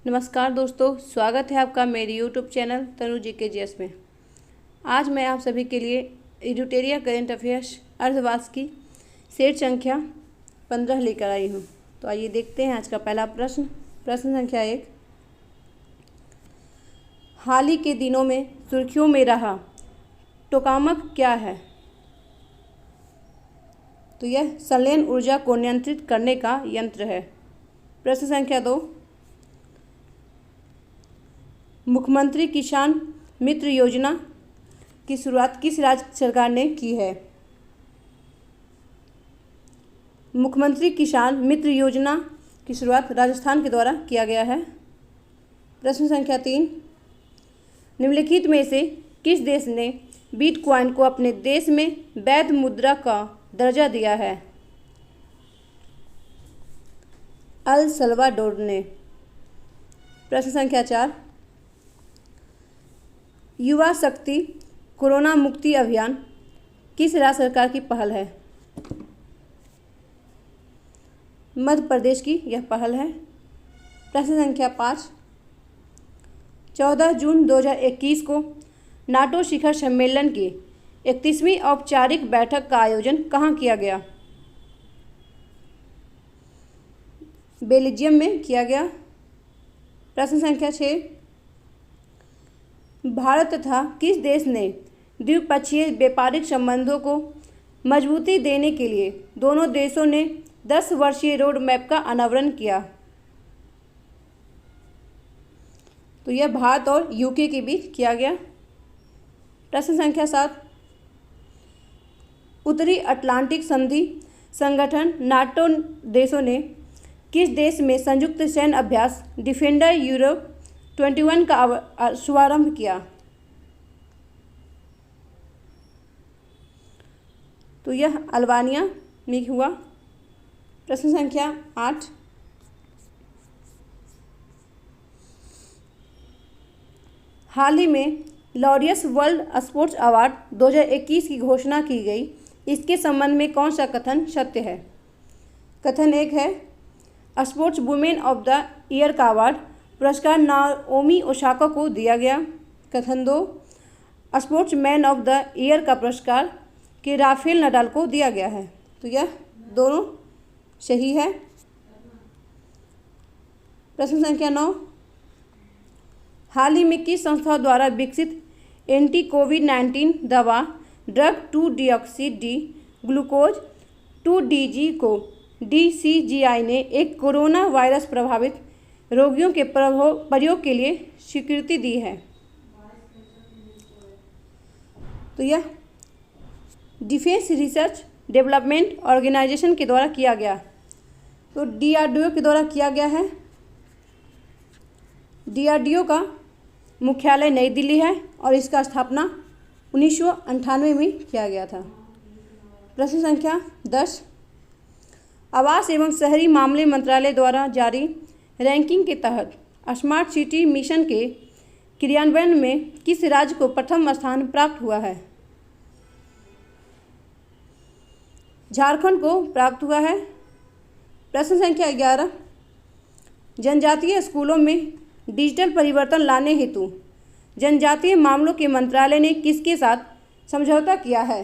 नमस्कार दोस्तों, स्वागत है आपका मेरे यूट्यूब चैनल तनु GKGS में। आज मैं आप सभी के लिए एडिटोरियल करेंट अफेयर्स अर्धवार्षिक की सेट संख्या 15 लेकर आई हूँ। तो आइए देखते हैं आज का पहला प्रश्न संख्या 1। हाल ही के दिनों में सुर्खियों में रहा टोकामक क्या है? तो यह संलयन ऊर्जा को नियंत्रित करने का यंत्र है। प्रश्न संख्या 2। मुख्यमंत्री किसान मित्र योजना की शुरुआत किस राज्य सरकार ने की है? मुख्यमंत्री किसान मित्र योजना की शुरुआत राजस्थान के द्वारा किया गया है। प्रश्न संख्या 3। निम्नलिखित में से किस देश ने बिटकॉइन को अपने देश में वैध मुद्रा का दर्जा दिया है? अल सल्वाडोर ने। प्रश्न संख्या 4। युवा शक्ति कोरोना मुक्ति अभियान किस राज्य सरकार की पहल है? मध्य प्रदेश की यह पहल है। प्रश्न संख्या 5। 14 जून 2021 को नाटो शिखर सम्मेलन की 31वीं औपचारिक बैठक का आयोजन कहाँ किया गया? बेल्जियम में किया गया। प्रश्न संख्या 6। भारत तथा किस देश ने द्विपक्षीय व्यापारिक संबंधों को मजबूती देने के लिए दोनों देशों ने 10 वर्षीय रोड मैप का अनावरण किया? तो यह भारत और यूके के बीच किया गया। प्रश्न संख्या 7। उत्तरी अटलांटिक संधि संगठन नाटो देशों ने किस देश में संयुक्त सैन्य अभ्यास डिफेंडर यूरोप 21 का शुभारंभ किया? तो यह अल्बानिया में हुआ। प्रश्न संख्या 8। हाल ही में लॉरियस वर्ल्ड स्पोर्ट्स अवार्ड 2021 की घोषणा की गई। इसके संबंध में कौन सा कथन सत्य है? कथन 1 है sports women of the year का अवार्ड पुरस्कार नाओमी ओसाका को दिया गया। कथन 2 sports man of the year का पुरस्कार कि राफेल नडाल को दिया गया है। तो यह दोनों सही है। प्रश्न संख्या 9। हाल ही में किस संस्था द्वारा विकसित एंटी कोविड-19 दवा ड्रग 2-डिऑक्सी डी ग्लूकोज 2-DG को DCGI ने एक कोरोना वायरस प्रभावित रोगियों के प्रयोग के लिए स्वीकृति दी है? तो यह डिफेंस रिसर्च डेवलपमेंट ऑर्गेनाइजेशन के द्वारा किया गया। तो DRDO के द्वारा किया गया है। DRDO का मुख्यालय नई दिल्ली है और इसका स्थापना 1998 में किया गया था। प्रश्न संख्या 10। आवास एवं शहरी मामले मंत्रालय द्वारा जारी रैंकिंग के तहत स्मार्ट सिटी मिशन के क्रियान्वयन में किस राज्य को प्रथम स्थान प्राप्त हुआ है? झारखंड को प्राप्त हुआ है। प्रश्न संख्या 11। जनजातीय स्कूलों में डिजिटल परिवर्तन लाने हेतु जनजातीय मामलों के मंत्रालय ने किसके साथ समझौता किया है?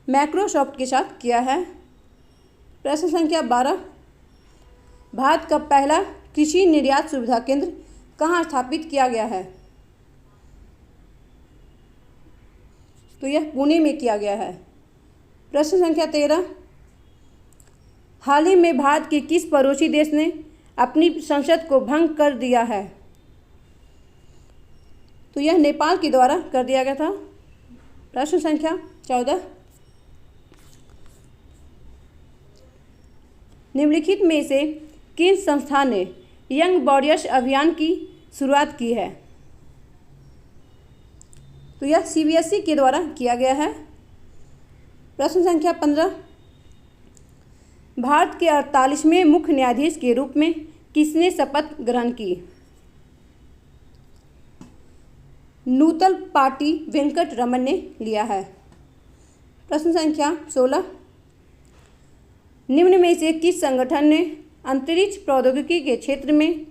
माइक्रोसॉफ्ट के साथ किया है। प्रश्न संख्या 12। भारत का पहला कृषि निर्यात सुविधा केंद्र कहाँ स्थापित किया गया है? तो यह पुणे में किया गया है। प्रश्न संख्या 13। हाल ही में भारत के किस पड़ोसी देश ने अपनी संसद को भंग कर दिया है? तो यह नेपाल के द्वारा कर दिया गया था। प्रश्न संख्या 14। निम्नलिखित में से किन संस्था ने यंग वॉरियर्स अभियान की शुरुआत की है? तो यह CBSE के द्वारा किया गया है। प्रश्न संख्या 15। भारत के 48वें मुख्य न्यायाधीश के रूप में किसने शपथ ग्रहण की? नूतल पाटी वेंकट रमन ने लिया है। प्रश्न संख्या 16। निम्न में से किस संगठन ने अंतरिक्ष प्रौद्योगिकी के क्षेत्र में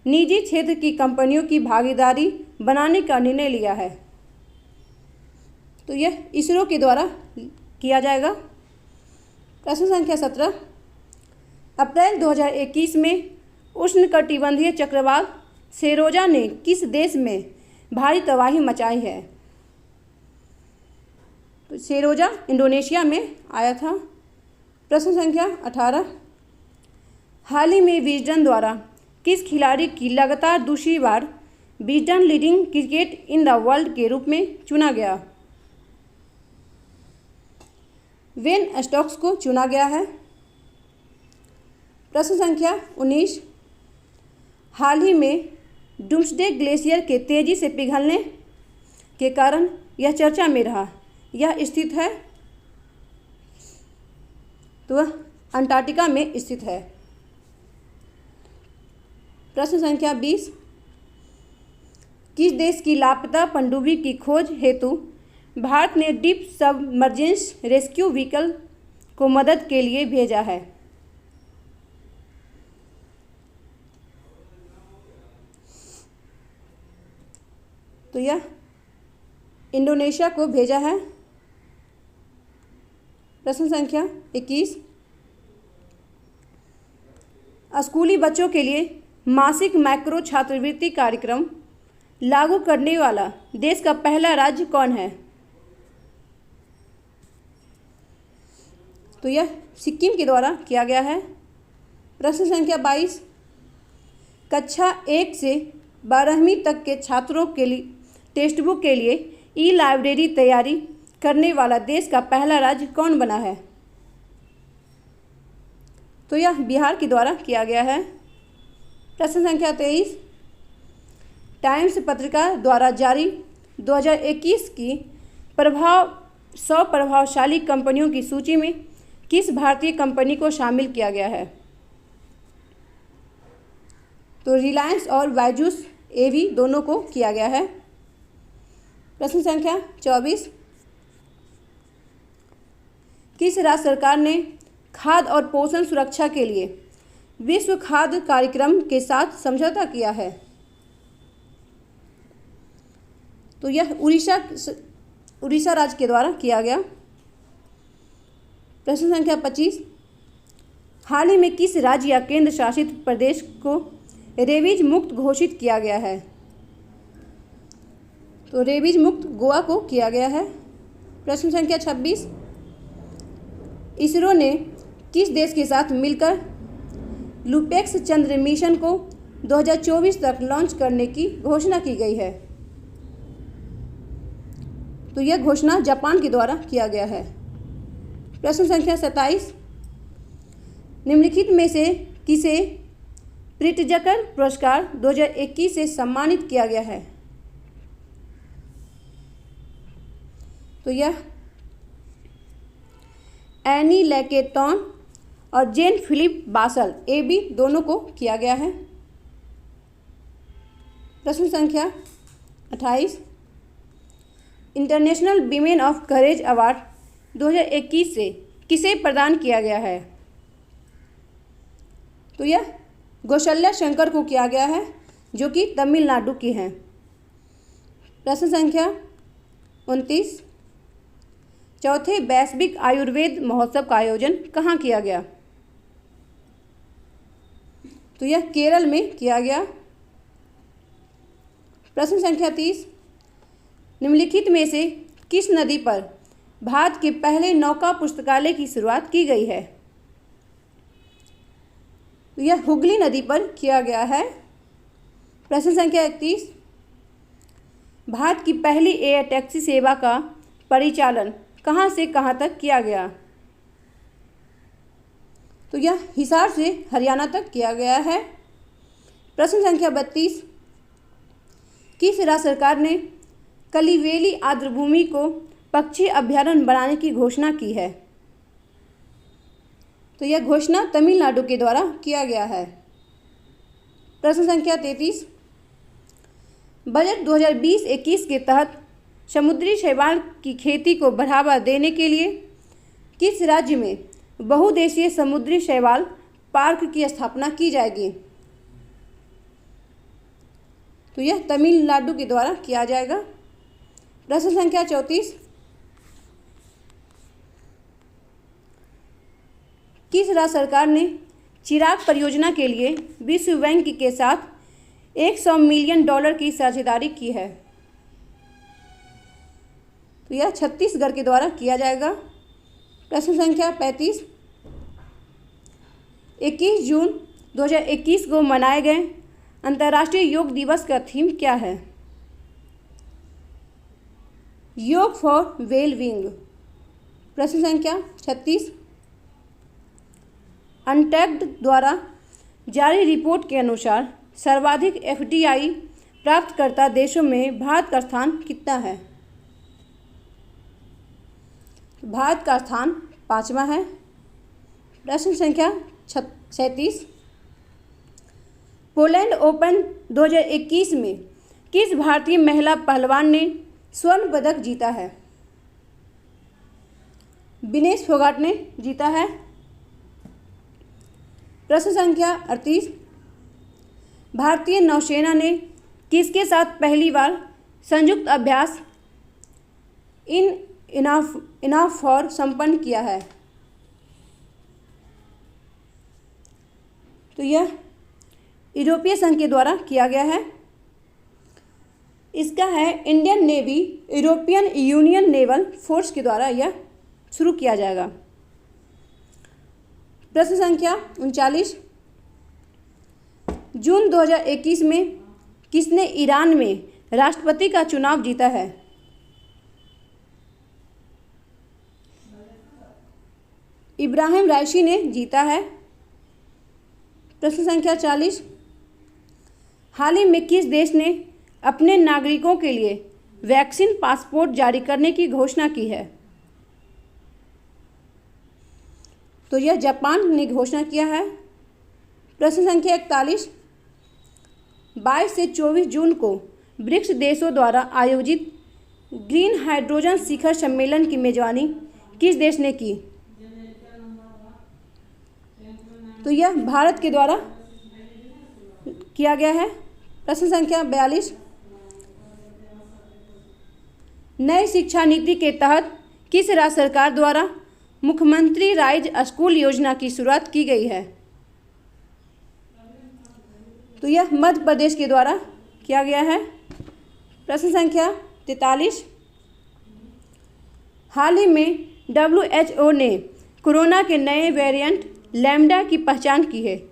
निजी क्षेत्र की कंपनियों की भागीदारी बनाने का निर्णय लिया है? तो यह इसरो के द्वारा किया जाएगा। प्रश्न संख्या 17, अप्रैल 2021 में उष्णकटिबंधीय चक्रवात सेरोजा ने किस देश में भारी तबाही मचाई है? तो सेरोजा इंडोनेशिया में आया था। प्रश्न संख्या 18, हाल ही में विजडन द्वारा किस खिलाड़ी की लगातार दूसरी बार Wisden leading cricket in the world के रूप में चुना गया? बेन स्टोक्स को चुना गया है। प्रश्न संख्या 19, हाल ही में डूम्सडे ग्लेशियर के तेजी से पिघलने के कारण यह चर्चा में रहा, यह स्थित है? तो वह अंटार्कटिका में स्थित है। प्रश्न संख्या 20, किस देश की लापता पनडुब्बी की खोज हेतु भारत ने डीप सबमर्जेंस रेस्क्यू व्हीकल को मदद के लिए भेजा है? तो यह इंडोनेशिया को भेजा है। प्रश्न संख्या 21, स्कूली बच्चों के लिए मासिक माइक्रो छात्रवृत्ति कार्यक्रम लागू करने वाला देश का पहला राज्य कौन है? तो यह सिक्किम के द्वारा किया गया है। प्रश्न संख्या 22, कक्षा 1 से 12वीं तक के छात्रों के लिए टेक्स्ट बुक के लिए ई लाइब्रेरी तैयारी करने वाला देश का पहला राज्य कौन बना है? तो यह बिहार के द्वारा किया गया है। प्रश्न संख्या 23, टाइम्स पत्रिका द्वारा जारी 2021 की 100 प्रभावशाली कंपनियों की सूची में किस भारतीय कंपनी को शामिल किया गया है? तो रिलायंस और बायजूस एवी दोनों को किया गया है। प्रश्न संख्या 24, किस राज्य सरकार ने खाद्य और पोषण सुरक्षा के लिए विश्व खाद्य कार्यक्रम के साथ समझौता किया है? तो यह उड़ीसा राज्य के द्वारा किया गया। प्रश्न संख्या 25, हाल ही में किस राज्य या केंद्र शासित प्रदेश को रेबीज मुक्त घोषित किया गया है? तो रेबीज मुक्त गोवा को किया गया है। प्रश्न संख्या 26, इसरो ने किस देश के साथ मिलकर लुपेक्स चंद्र मिशन को 2024 तक लॉन्च करने की घोषणा की गई है? तो यह घोषणा जापान के द्वारा किया गया है। प्रश्न संख्या 27, निम्नलिखित में से किसे प्रिट्जकर पुरस्कार 2021 से सम्मानित किया गया है? तो यह एनी लैकेटॉन और जेन फिलिप बासल एबी दोनों को किया गया है। प्रश्न संख्या 28, international women of courage award 2021 से किसे प्रदान किया गया है? तो यह कौशल्या शंकर को किया गया है, जो कि तमिलनाडु की हैं। प्रश्न संख्या 29, चौथे वैश्विक आयुर्वेद महोत्सव का आयोजन कहाँ किया गया? तो यह केरल में किया गया। प्रश्न संख्या 30, निम्नलिखित में से किस नदी पर भारत के पहले नौका पुस्तकालय की शुरुआत की गई है? तो यह हुगली नदी पर किया गया है। प्रश्न संख्या 31, भारत की पहली एयर टैक्सी सेवा का परिचालन कहाँ से कहाँ तक किया गया? तो यह हिसार से हरियाणा तक किया गया है। प्रश्न संख्या 32, किस राज्य सरकार ने कलिवेली आर्द्रभूमि को पक्षी अभ्यारण्य बनाने की घोषणा की है? तो यह घोषणा तमिलनाडु के द्वारा किया गया है। प्रश्न संख्या 33, बजट 2020-21 के तहत समुद्री शैवाल की खेती को बढ़ावा देने के लिए किस राज्य में बहुउद्देशीय समुद्री शैवाल पार्क की स्थापना की जाएगी? तो यह तमिलनाडु के द्वारा किया जाएगा। प्रश्न संख्या 34, किस राज्य सरकार ने चिराग परियोजना के लिए विश्व बैंक के साथ $100 मिलियन की साझेदारी की है? तो यह छत्तीसगढ़ के द्वारा किया जाएगा। प्रश्न संख्या 35, 21 जून 2021 को मनाए गए अंतर्राष्ट्रीय योग दिवस का थीम क्या है? योग फॉर वेलबींग। प्रश्न संख्या 36, अनटैक्ड द्वारा जारी रिपोर्ट के अनुसार सर्वाधिक FDI प्राप्तकर्ता देशों में भारत का स्थान कितना है? भारत का स्थान 5वां है। प्रश्न संख्या 37, पोलैंड ओपन 2021 में किस भारतीय महिला पहलवान ने स्वर्ण पदक जीता है? विनेश फोगाट ने जीता है। प्रश्न संख्या 38, भारतीय नौसेना ने किसके साथ पहली बार संयुक्त अभ्यास इनाफ फॉर संपन्न किया है? तो यह यूरोपीय संघ के द्वारा किया गया है। इसका है Indian navy European union naval force के द्वारा यह शुरू किया जाएगा। प्रश्न संख्या 39, जून 2021 में किसने ईरान में राष्ट्रपति का चुनाव जीता है? इब्राहिम राइसी ने जीता है। प्रश्न संख्या 40, हाल ही में किस देश ने अपने नागरिकों के लिए वैक्सीन पासपोर्ट जारी करने की घोषणा की है? तो यह जापान ने घोषणा किया है। प्रश्न संख्या 41, 22 से 24 जून को ब्रिक्स देशों द्वारा आयोजित ग्रीन हाइड्रोजन शिखर सम्मेलन की मेजबानी किस देश ने की? तो यह भारत के द्वारा किया गया है। प्रश्न संख्या 42, नई शिक्षा नीति के तहत किस राज्य सरकार द्वारा मुख्यमंत्री राइज स्कूल योजना की शुरुआत की गई है? तो यह मध्य प्रदेश के द्वारा किया गया है। प्रश्न संख्या 43, हाल ही में WHO ने कोरोना के नए वेरिएंट लैम्डा की पहचान की है।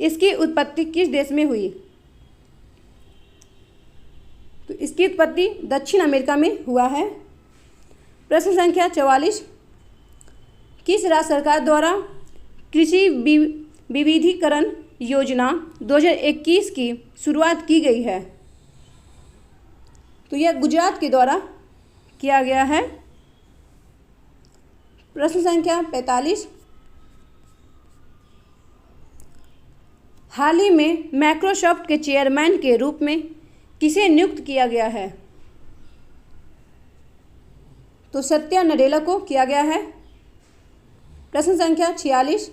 इसकी उत्पत्ति किस देश में हुई? तो इसकी उत्पत्ति दक्षिण अमेरिका में हुआ है। प्रश्न संख्या 44, किस राज्य सरकार द्वारा कृषि विविधीकरण योजना 2021 की शुरुआत की गई है? तो यह गुजरात के द्वारा किया गया है। प्रश्न संख्या 45, हाल ही में माइक्रोसॉफ्ट के चेयरमैन के रूप में किसे नियुक्त किया गया है? तो सत्या नडेला को किया गया है। प्रश्न संख्या 46,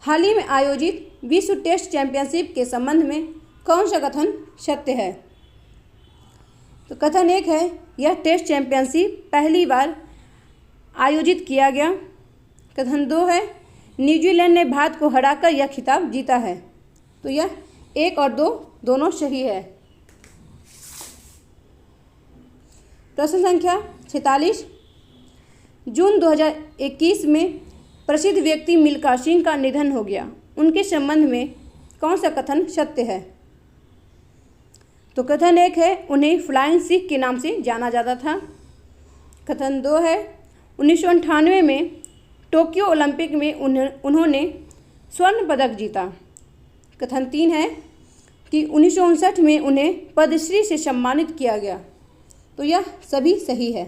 हाल ही में आयोजित विश्व टेस्ट चैंपियनशिप के संबंध में कौन सा कथन सत्य है? तो कथन 1 है, यह टेस्ट चैंपियनशिप पहली बार आयोजित किया गया। कथन 2 है, न्यूजीलैंड ने भारत को हराकर यह खिताब जीता है। तो यह 1 और 2 दोनों सही है। प्रश्न संख्या 46, जून 2021 में प्रसिद्ध व्यक्ति मिल्खा सिंह का निधन हो गया। उनके संबंध में कौन सा कथन सत्य है? तो कथन 1 है, उन्हें फ्लाइंग सिख के नाम से जाना जाता था। कथन 2 है, 1998 में टोक्यो ओलंपिक में उन्होंने स्वर्ण पदक जीता। कथन 3 है कि 1959 में उन्हें पद्मश्री से सम्मानित किया गया। तो यह सभी सही है।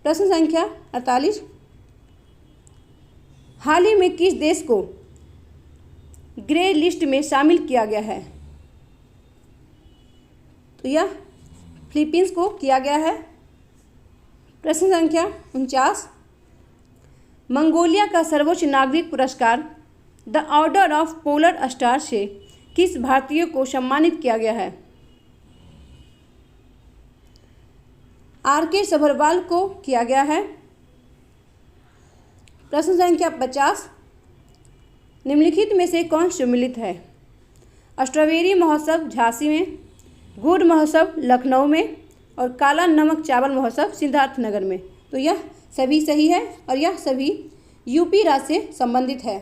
प्रश्न संख्या 48, हाल ही में किस देश को ग्रे लिस्ट में शामिल किया गया है? तो यह फिलीपींस को किया गया है। प्रश्न संख्या 49, मंगोलिया का सर्वोच्च नागरिक पुरस्कार the order of polar star से किस भारतीय को सम्मानित किया गया है? R.K. सभरवाल को किया गया है। प्रश्न संख्या 50, निम्नलिखित में से कौन सम्मिलित है? स्ट्रॉबेरी महोत्सव झांसी में, गुड़ महोत्सव लखनऊ में और काला नमक चावल महोत्सव सिद्धार्थनगर में। तो यह सभी सही है और यह सभी यूपी राज्य से संबंधित है।